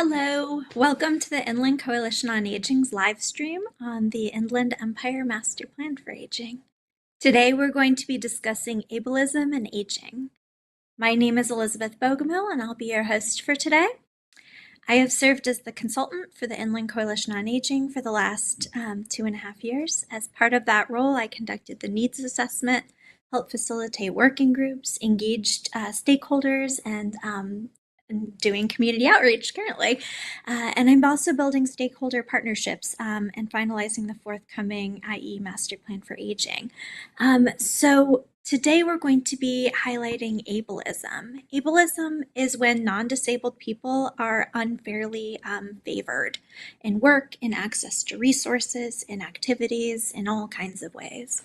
Hello, welcome to the Inland Coalition on Aging's live stream on the Inland Empire Master Plan for Aging. Today we're going to be discussing ableism and aging. My name is Elizabeth Bogomil and I'll be your host for today. I have served as the consultant for the Inland Coalition on Aging for the last 2.5 years. As part of that role, I conducted the needs assessment, helped facilitate working groups, engaged stakeholders, and doing community outreach currently. And I'm also building stakeholder partnerships and finalizing the forthcoming IE Master Plan for Aging. So today we're going to be highlighting ableism. Ableism is when non-disabled people are unfairly favored in work, in access to resources, in activities, in all kinds of ways.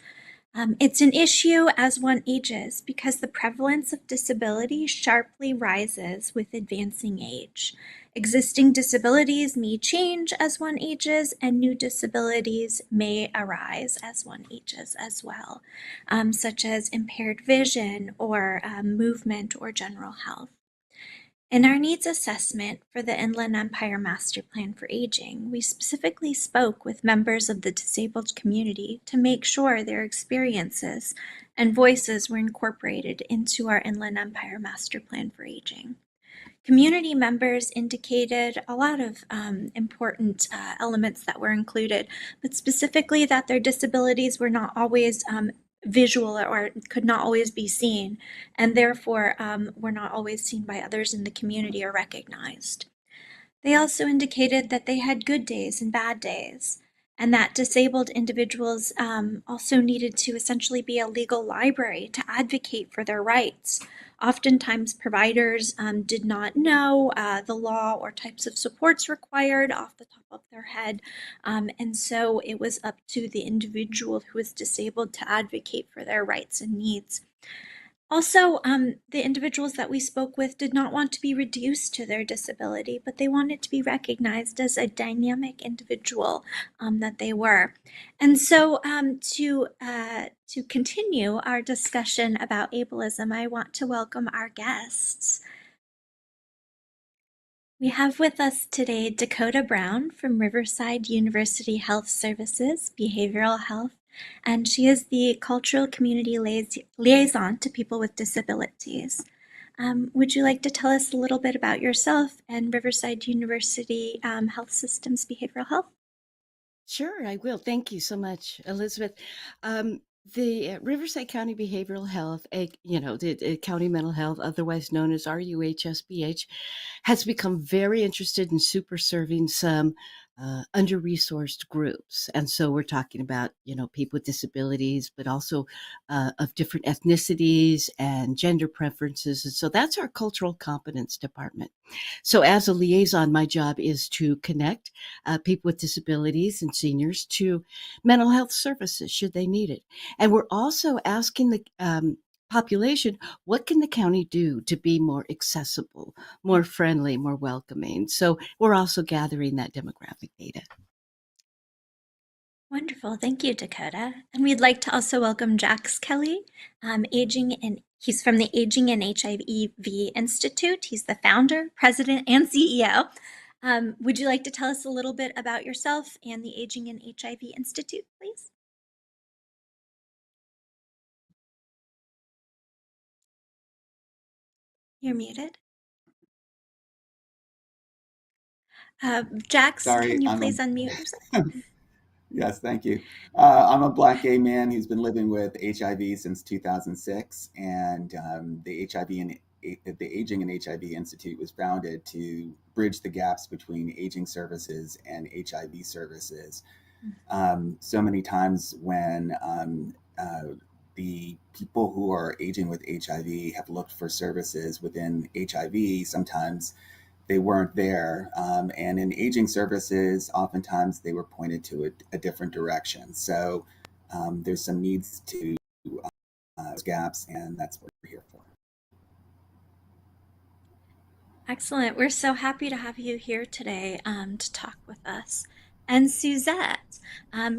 It's an issue as one ages because the prevalence of disability sharply rises with advancing age. Existing disabilities may change as one ages, and new disabilities may arise as one ages as well, such as impaired vision or movement or general health. In our needs assessment for the Inland Empire Master Plan for Aging, we specifically spoke with members of the disabled community to make sure their experiences and voices were incorporated into our Inland Empire Master Plan for Aging. Community members indicated a lot of important elements that were included, but specifically that their disabilities were not always visual or could not always be seen, and therefore were not always seen by others in the community or recognized. They also indicated that they had good days and bad days, and that disabled individuals also needed to essentially be a legal library to advocate for their rights. Oftentimes, providers did not know the law or types of supports required off the top of their head, and so it was up to the individual who was disabled to advocate for their rights and needs. Also, the individuals that we spoke with did not want to be reduced to their disability, but they wanted to be recognized as a dynamic individual that they were. And so to continue our discussion about ableism, I want to welcome our guests. We have with us today Dakota Brown from Riverside University Health Services, Behavioral Health, and she is the Cultural Community Liaison to People with Disabilities. Would you like to tell us a little bit about yourself and Riverside University Health Systems Behavioral Health? Sure, I will. Thank you so much, Elizabeth. The Riverside County Behavioral Health, the County Mental Health, otherwise known as RUHSBH, has become very interested in super serving some under-resourced groups. And so we're talking about, people with disabilities, but also of different ethnicities and gender preferences. And so that's our cultural competence department. So as a liaison, my job is to connect people with disabilities and seniors to mental health services should they need it. And we're also asking the population, what can the county do to be more accessible, more friendly, more welcoming? So we're also gathering that demographic data. Wonderful. Thank you, Dakota. And we'd like to also welcome Jax Kelly, he's from the Aging and HIV Institute. He's the founder, president, and CEO. Would you like to tell us a little bit about yourself and the Aging and HIV Institute, please? You're muted. Jax, Sorry, can you please unmute yourself? yes, thank you. I'm a Black gay man who's been living with HIV since 2006, and the Aging and HIV Institute was founded to bridge the gaps between aging services and HIV services. So many times when the people who are aging with HIV have looked for services within HIV, sometimes they weren't there. And in aging services, oftentimes they were pointed to a different direction. So there's some needs to those gaps, and that's what we're here for. Excellent. We're so happy to have you here today to talk with us. And Suzette,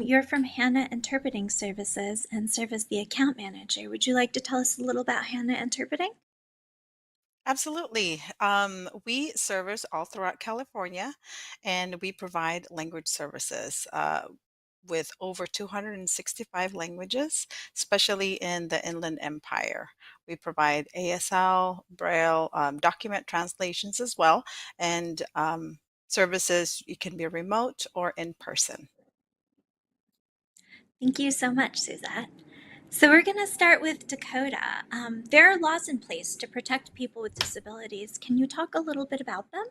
you're from Hannah Interpreting Services and serve as the account manager. Would you like to tell us a little about Hannah Interpreting? Absolutely. We service all throughout California, and we provide language services with over 265 languages, especially in the Inland Empire. We provide ASL, Braille, document translations as well, and services. You can be remote or in person. Thank you so much, Suzette. So we're going to start with Dakota. There are laws in place to protect people with disabilities. Can you talk a little bit about them?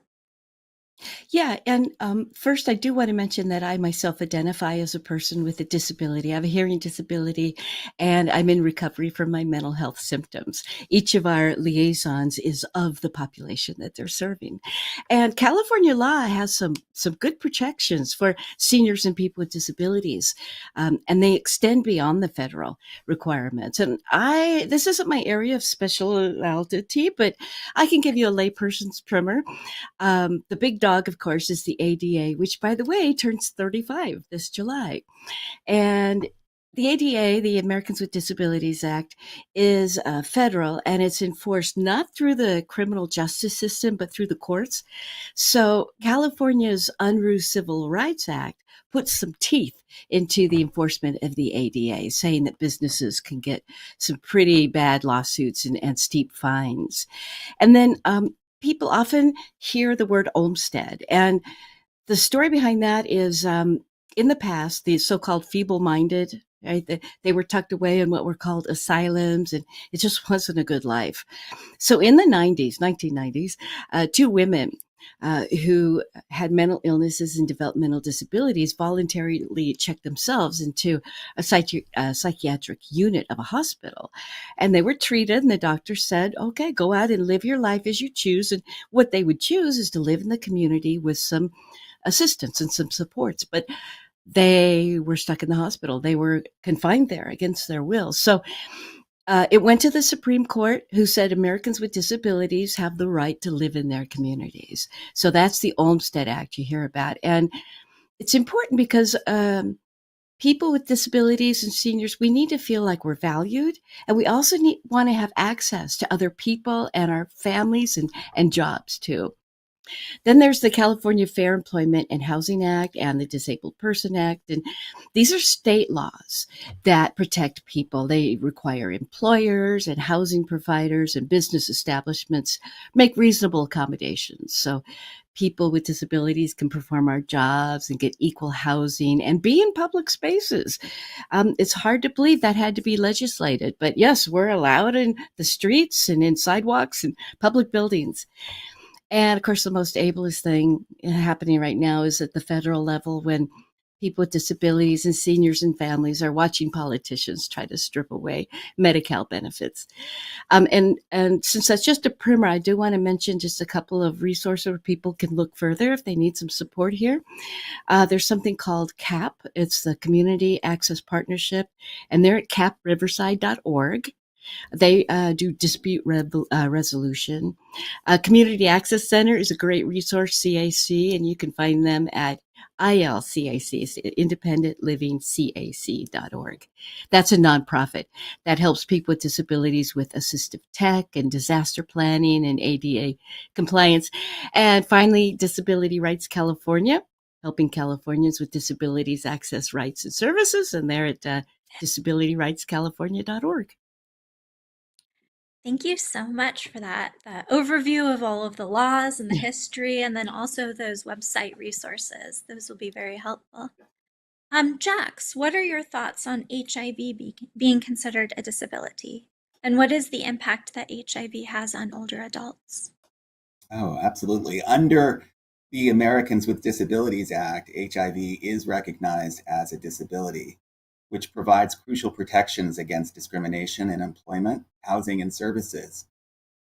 Yeah, and first, I do want to mention that I myself identify as a person with a disability. I have a hearing disability, and I'm in recovery from my mental health symptoms. Each of our liaisons is of the population that they're serving, and California law has some good protections for seniors and people with disabilities, and they extend beyond the federal requirements. And this isn't my area of specialty, but I can give you a layperson's primer. The big dog, of course, is the ADA, which, by the way, turns 35 this July. And the ADA, the Americans with Disabilities Act, is federal, and it's enforced not through the criminal justice system, but through the courts. So California's Unruh Civil Rights Act puts some teeth into the enforcement of the ADA, saying that businesses can get some pretty bad lawsuits and steep fines. And then people often hear the word Olmsted. And the story behind that is in the past, the so called feeble minded, right? They were tucked away in what were called asylums, and it just wasn't a good life. So in the 1990s, two women who had mental illnesses and developmental disabilities voluntarily checked themselves into a psychiatric unit of a hospital. And they were treated, and the doctor said, okay, go out and live your life as you choose. And what they would choose is to live in the community with some assistance and some supports. But they were stuck in the hospital. They were confined there against their will. So it went to the Supreme Court, who said Americans with disabilities have the right to live in their communities. So that's the Olmstead Act you hear about. And it's important because people with disabilities and seniors, we need to feel like we're valued. And we also want to have access to other people and our families and jobs too. Then there's the California Fair Employment and Housing Act and the Disabled Person Act. And these are state laws that protect people. They require employers and housing providers and business establishments make reasonable accommodations. So people with disabilities can perform our jobs and get equal housing and be in public spaces. It's hard to believe that had to be legislated, but yes, we're allowed in the streets and in sidewalks and public buildings. And of course, the most ableist thing happening right now is at the federal level when people with disabilities and seniors and families are watching politicians try to strip away Medi-Cal benefits. And since that's just a primer, I do want to mention just a couple of resources where people can look further if they need some support here. There's something called CAP. It's the Community Access Partnership, and they're at capriverside.org. They do dispute resolution. Community Access Center is a great resource, CAC, and you can find them at ILCAC, it's independentLivingCAC.org. That's a nonprofit that helps people with disabilities with assistive tech and disaster planning and ADA compliance. And finally, Disability Rights California, helping Californians with disabilities access rights and services, and they're at disabilityrightscalifornia.org. Thank you so much for that overview of all of the laws and the history, and then also those website resources. Those will be very helpful. Jax, what are your thoughts on HIV being considered a disability? And what is the impact that HIV has on older adults? Oh, absolutely. Under the Americans with Disabilities Act, HIV is recognized as a disability, which provides crucial protections against discrimination in employment, housing, and services.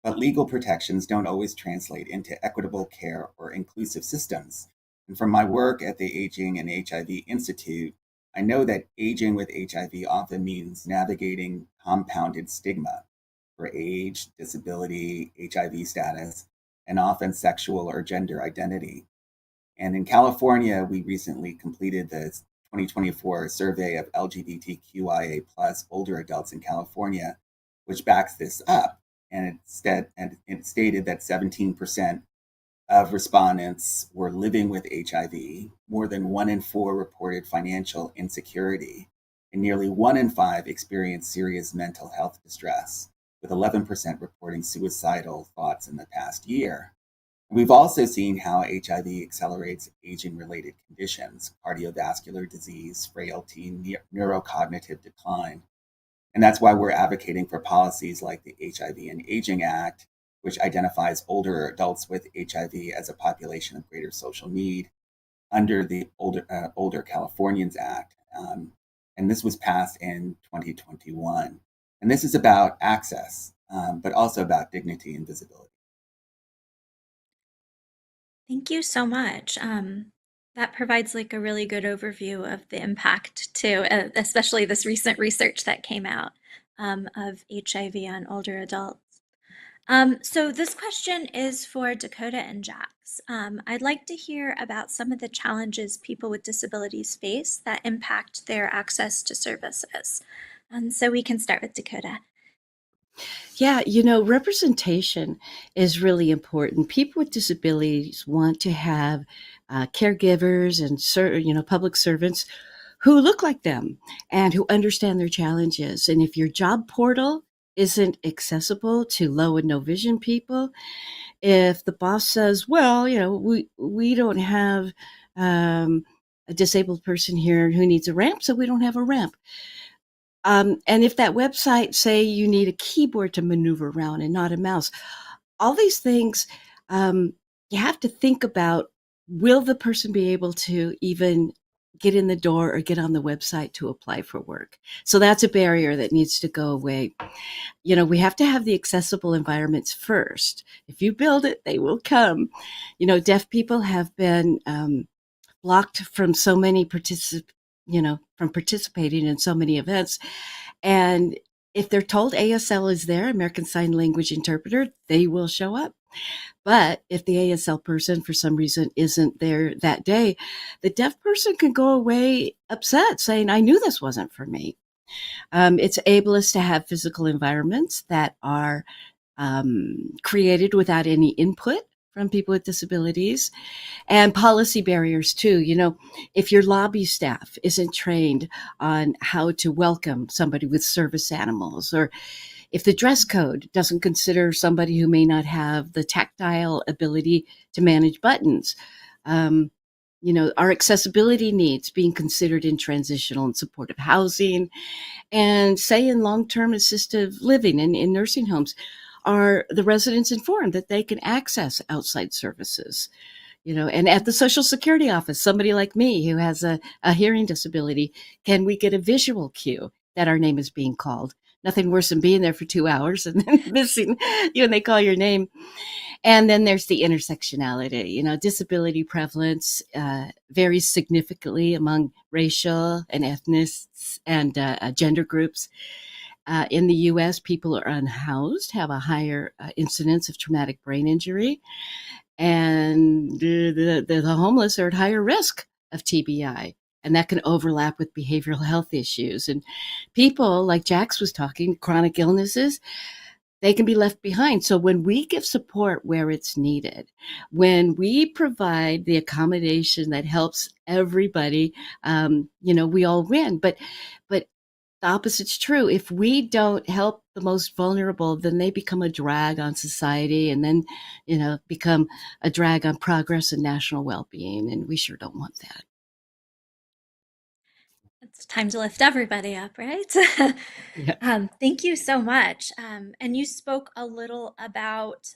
But legal protections don't always translate into equitable care or inclusive systems. And from my work at the Aging and HIV Institute, I know that aging with HIV often means navigating compounded stigma for age, disability, HIV status, and often sexual or gender identity. And in California, we recently completed the 2024 survey of LGBTQIA plus older adults in California, which backs this up. and it stated that 17% of respondents were living with HIV. More than 1 in 4 reported financial insecurity, and nearly 1 in 5 experienced serious mental health distress, with 11% reporting suicidal thoughts in the past year. We've also seen how HIV accelerates aging related conditions, cardiovascular disease, frailty, neurocognitive decline. And that's why we're advocating for policies like the HIV and Aging Act, which identifies older adults with HIV as a population of greater social need under the Older Californians Act. And this was passed in 2021. And this is about access, but also about dignity and visibility. Thank you so much. That provides like a really good overview of the impact too, especially this recent research that came out of HIV on older adults. So this question is for Dakota and Jax. I'd like to hear about some of the challenges people with disabilities face that impact their access to services. So we can start with Dakota. Yeah, representation is really important. People with disabilities want to have caregivers and public servants who look like them and who understand their challenges. And if your job portal isn't accessible to low and no vision people, if the boss says, "Well, we don't have a disabled person here who needs a ramp, so we don't have a ramp." And if that website say you need a keyboard to maneuver around and not a mouse, all these things, you have to think about, will the person be able to even get in the door or get on the website to apply for work? So that's a barrier that needs to go away. We have to have the accessible environments first. If you build it, they will come. Deaf people have been blocked from so many from participating in so many events. And if they're told ASL is there, American Sign Language Interpreter, they will show up. But if the ASL person for some reason isn't there that day, the deaf person can go away upset saying, "I knew this wasn't for me." It's ableist to have physical environments that are created without any input from people with disabilities, and policy barriers too. If your lobby staff isn't trained on how to welcome somebody with service animals, or if the dress code doesn't consider somebody who may not have the tactile ability to manage buttons, our accessibility needs being considered in transitional and supportive housing, and say in long-term assistive living and in nursing homes, are the residents informed that they can access outside services? And at the Social Security office, somebody like me who has a hearing disability, can we get a visual cue that our name is being called? Nothing worse than being there for 2 hours and then missing you and they call your name. And then there's the intersectionality. Disability prevalence varies significantly among racial and ethnic and gender groups. In the U.S., people are unhoused, have a higher incidence of traumatic brain injury, and the homeless are at higher risk of TBI. And that can overlap with behavioral health issues. And people, like Jax was talking, chronic illnesses, they can be left behind. So when we give support where it's needed, when we provide the accommodation that helps everybody, we all win. But the opposite's true. If we don't help the most vulnerable, then they become a drag on society, and then, become a drag on progress and national well-being. And we sure don't want that. It's time to lift everybody up, right? Yeah. Thank you so much. And you spoke a little about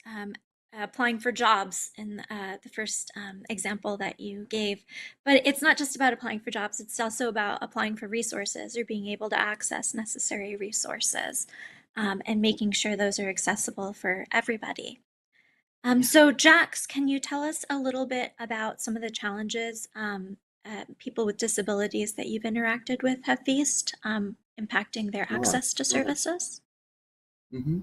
applying for jobs in the first example that you gave. But it's not just about applying for jobs, it's also about applying for resources or being able to access necessary resources and making sure those are accessible for everybody. So Jax, can you tell us a little bit about some of the challenges people with disabilities that you've interacted with have faced impacting their Sure, access to sure. services? hmm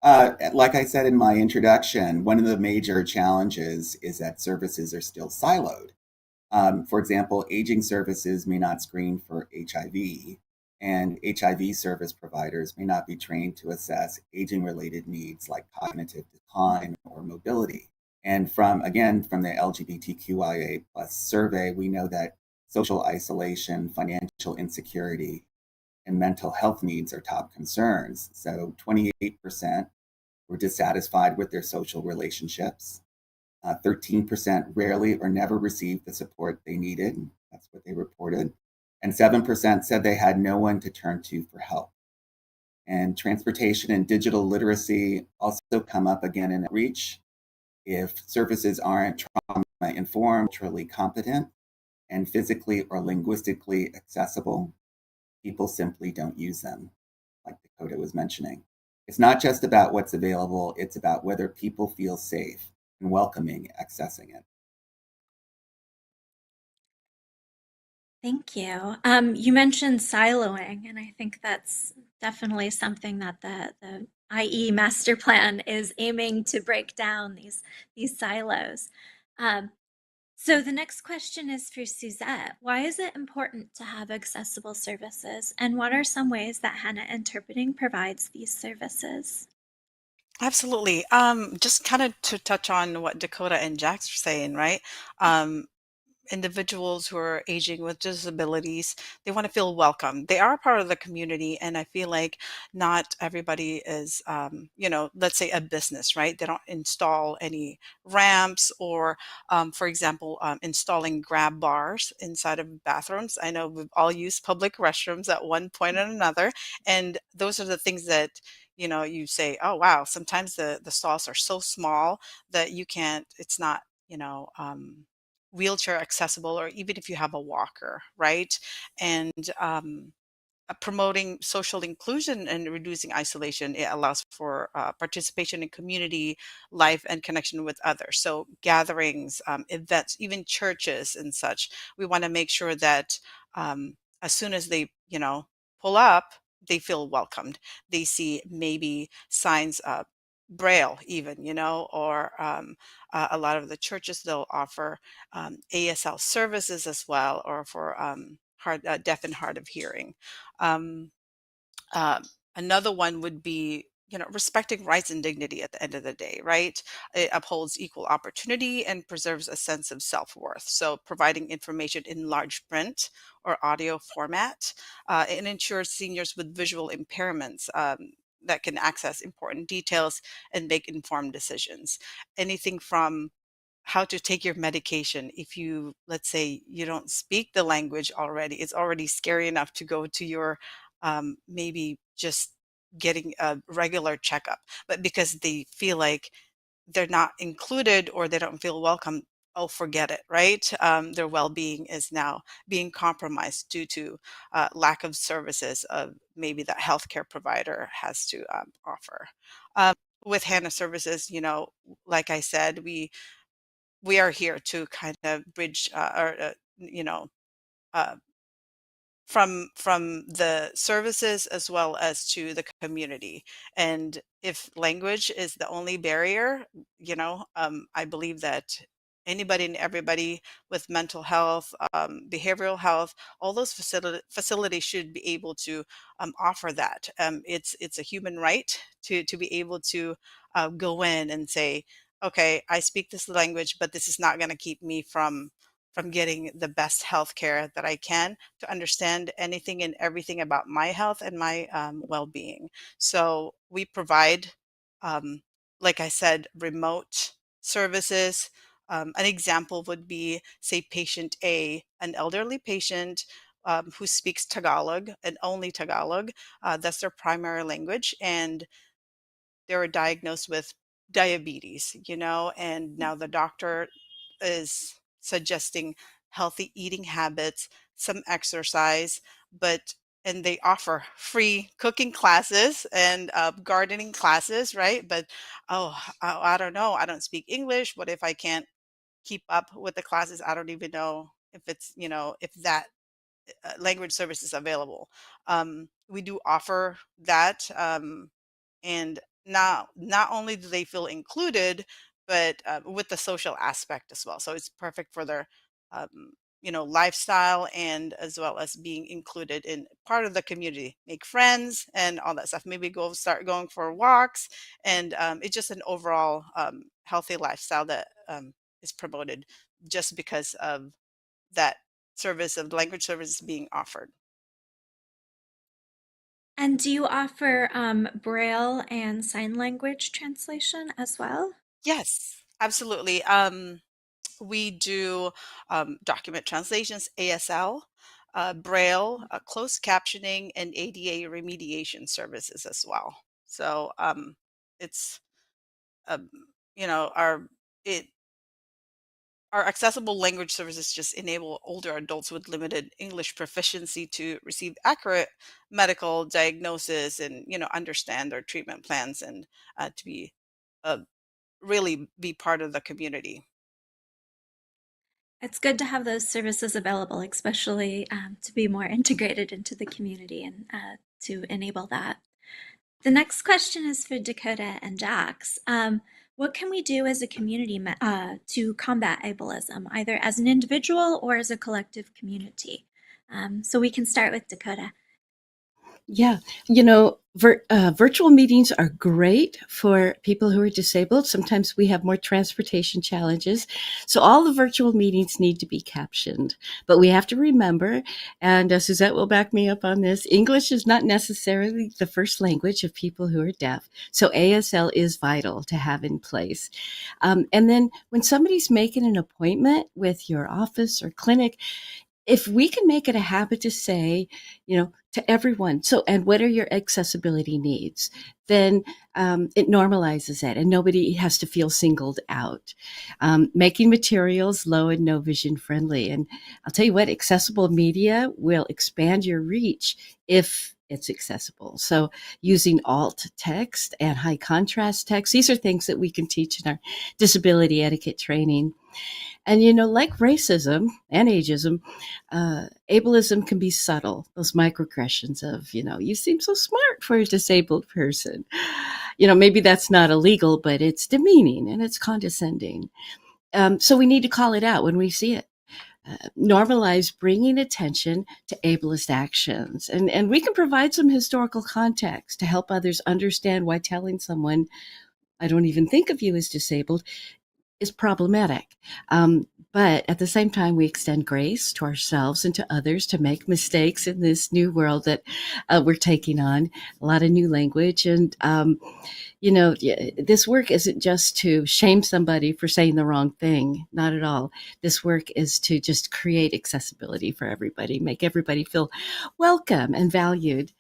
Like I said in my introduction, one of the major challenges is that services are still siloed. For example, aging services may not screen for HIV, And HIV service providers may not be trained to assess aging-related needs like cognitive decline or mobility. And from the LGBTQIA plus survey, we know that social isolation, financial insecurity, and mental health needs are top concerns. So 28% were dissatisfied with their social relationships. 13% rarely or never received the support they needed. That's what they reported. And 7% said they had no one to turn to for help. And transportation and digital literacy also come up again in outreach. If services aren't trauma informed, culturally competent, and physically or linguistically accessible, people simply don't use them, like Dakota was mentioning. It's not just about what's available, it's about whether people feel safe and welcoming accessing it. Thank you. You mentioned siloing, and I think that's definitely something that the IE master plan is aiming to break down these silos. Um, so the next question is for Suzette. Why is it important to have accessible services, and what are some ways that Hannah Interpreting provides these services? Absolutely. Just kind of to touch on what Dakota and Jax were saying, right? Individuals who are aging with disabilities, they want to feel welcome. They are part of the community, and I feel like not everybody is, let's say a business, right? They don't install any ramps or, for example, installing grab bars inside of bathrooms. I know we've all used public restrooms at one point or another, and those are the things that you say, oh wow, sometimes the stalls are so small that you can't. It's not. Wheelchair accessible, or even if you have a walker, right? And promoting social inclusion and reducing isolation, it allows for participation in community life and connection with others. So gatherings, events, even churches and such, we want to make sure that as soon as they pull up, they feel welcomed. They see maybe signs, braille even, or a lot of the churches, they'll offer ASL services as well, or for deaf and hard of hearing. um, um, Another one would be, respecting rights and dignity at the end of the day, right? It upholds equal opportunity and preserves a sense of self-worth. So providing information in large print or audio format, it ensures seniors with visual impairments that can access important details and make informed decisions. Anything from how to take your medication. If you, let's say, you don't speak the language already, it's already scary enough to go to your maybe just getting a regular checkup, but because they feel like they're not included or they don't feel welcome, oh, forget it, right? Their well-being is now being compromised due to lack of services of maybe that healthcare provider has to offer. um, with Hannah services, like I said, we are here to kind of bridge, or uh, from the services as well as to the community. And if language is the only barrier, I believe that anybody and everybody with mental health, behavioral health, all those facilities should be able to offer that. It's a human right to be able to go in and say, okay, I speak this language, but this is not going to keep me from getting the best health care that I can, to understand anything and everything about my health and my well-being. So we provide, um, like I said, remote services. An example would be, say, patient A, an elderly patient who speaks Tagalog and only Tagalog. That's their primary language, and they were diagnosed with diabetes, and now the doctor is suggesting healthy eating habits, some exercise, but and they offer free cooking classes and gardening classes, right? But oh, I don't know. I don't speak English. What if I can't keep up with the classes? I don't even know if it's, if that language service is available. We do offer that, and not only do they feel included, but with the social aspect as well. So it's perfect for their, um, lifestyle, and as well as being included in part of the community, make friends and all that stuff. Maybe start going for walks, and it's just an overall healthy lifestyle that is promoted just because of that service of language services being offered. And do you offer Braille and sign language translation as well? Yes, absolutely. We do document translations, ASL, Braille, closed captioning, and ADA remediation services as well. So it's um, you know it our accessible language services just enable older adults with limited English proficiency to receive accurate medical diagnosis and understand their treatment plans, and to be uh, really be part of the community. It's good to have those services available, especially to be more integrated into the community and to enable that. The next question is for Dakota and Jax. What can we do as a community to combat ableism, either as an individual or as a collective community? So we can start with Dakota. Yeah, virtual meetings are great for people who are disabled. Sometimes we have more transportation challenges. So all the virtual meetings need to be captioned. But we have to remember, and Suzette will back me up on this, English is not necessarily the first language of people who are deaf. So ASL is vital to have in place. And then when somebody's making an appointment with your office or clinic, if we can make it a habit to say, to everyone, so, and what are your accessibility needs? Then it normalizes it and nobody has to feel singled out. Making materials low and no vision friendly. And I'll tell you what, accessible media will expand your reach if it's accessible. So using alt text and high contrast text, these are things that we can teach in our disability etiquette training. And, like racism and ageism, ableism can be subtle, those microaggressions of, you seem so smart for a disabled person. Maybe that's not illegal, but it's demeaning and it's condescending. So we need to call it out when we see it. Normalize bringing attention to ableist actions. And we can provide some historical context to help others understand why telling someone, I don't even think of you as disabled, is problematic. But at the same time, we extend grace to ourselves and to others to make mistakes in this new world that we're taking on, a lot of new language. And, this work isn't just to shame somebody for saying the wrong thing, not at all. This work is to just create accessibility for everybody, make everybody feel welcome and valued.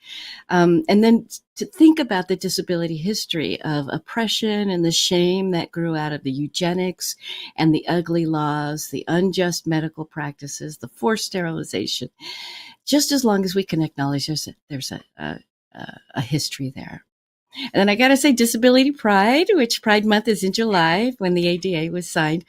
And then to think about the disability history of oppression and the shame that grew out of the eugenics and the ugly laws, the unjust medical practices, the forced sterilization, just as long as we can acknowledge there's a history there. And then I got to say, Disability Pride, which Pride Month is in July when the ADA was signed,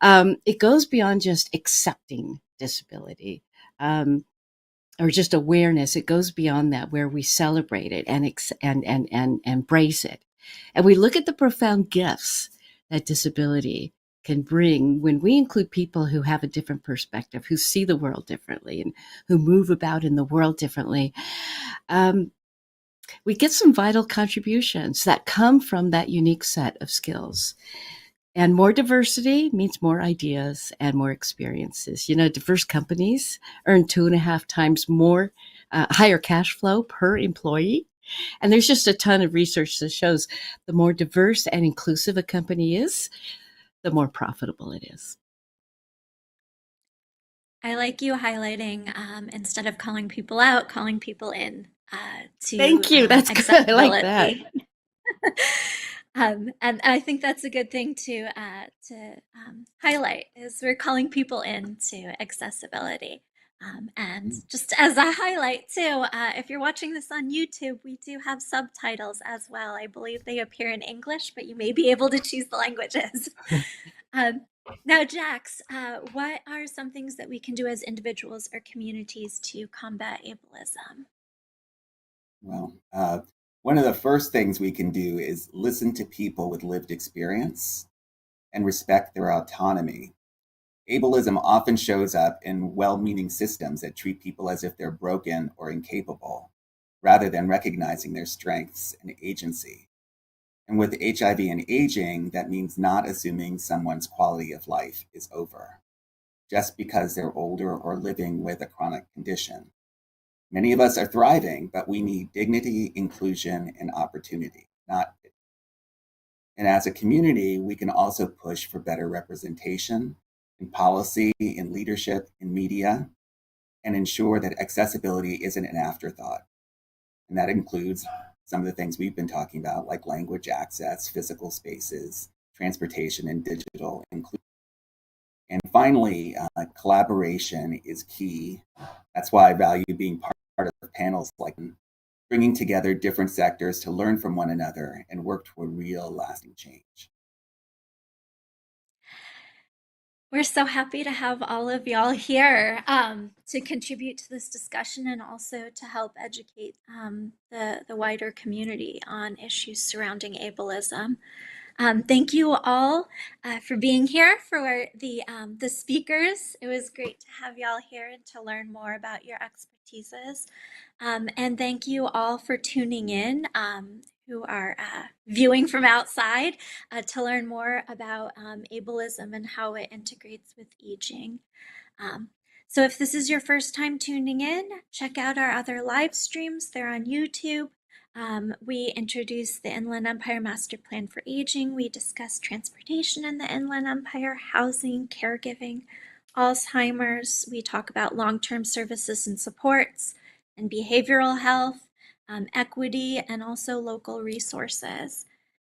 it goes beyond just accepting disability. Or just awareness. It goes beyond that, where we celebrate it and embrace it. And we look at the profound gifts that disability can bring when we include people who have a different perspective, who see the world differently, and who move about in the world differently. We get some vital contributions that come from that unique set of skills. And more diversity means more ideas and more experiences. Diverse companies earn 2.5 times more, higher cash flow per employee. And there's just a ton of research that shows the more diverse and inclusive a company is, the more profitable it is. I like you highlighting instead of calling people out, calling people in to Thank you. That's good. I like that. And I think that's a good thing to highlight is we're calling people into accessibility. And just as a highlight too, if you're watching this on YouTube, we do have subtitles as well. I believe they appear in English, but you may be able to choose the languages. Now, Jax, what are some things that we can do as individuals or communities to combat ableism? Well, one of the first things we can do is listen to people with lived experience and respect their autonomy. Ableism often shows up in well-meaning systems that treat people as if they're broken or incapable, rather than recognizing their strengths and agency. And with HIV and aging, that means not assuming someone's quality of life is over, just because they're older or living with a chronic condition. Many of us are thriving, but we need dignity, inclusion, and opportunity, not. And as a community, we can also push for better representation in policy, in leadership, in media, and ensure that accessibility isn't an afterthought. And that includes some of the things we've been talking about, like language access, physical spaces, transportation, and digital inclusion. And finally, collaboration is key. That's why I value being part of panels like bringing together different sectors to learn from one another and work toward real lasting change. We're so happy to have all of y'all here to contribute to this discussion and also to help educate the wider community on issues surrounding ableism. Thank you all for being here, for the speakers. It was great to have y'all here and to learn more about your expertises. And thank you all for tuning in, who are viewing from outside to learn more about ableism and how it integrates with aging. So if this is your first time tuning in, check out our other live streams. They're on YouTube. We introduced the Inland Empire Master Plan for Aging. We discussed transportation in the Inland Empire, housing, caregiving, Alzheimer's. We talk about long-term services and supports and behavioral health, equity, and also local resources.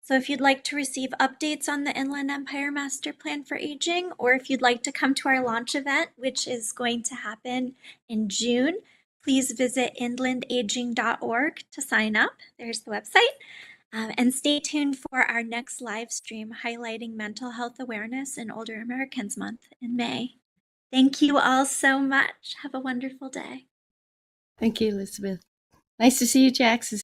So if you'd like to receive updates on the Inland Empire Master Plan for Aging, or if you'd like to come to our launch event, which is going to happen in June, please visit inlandaging.org to sign up. There's the website. And stay tuned for our next live stream highlighting mental health awareness in Older Americans Month in May. Thank you all so much. Have a wonderful day. Thank you, Elizabeth. Nice to see you, Jax.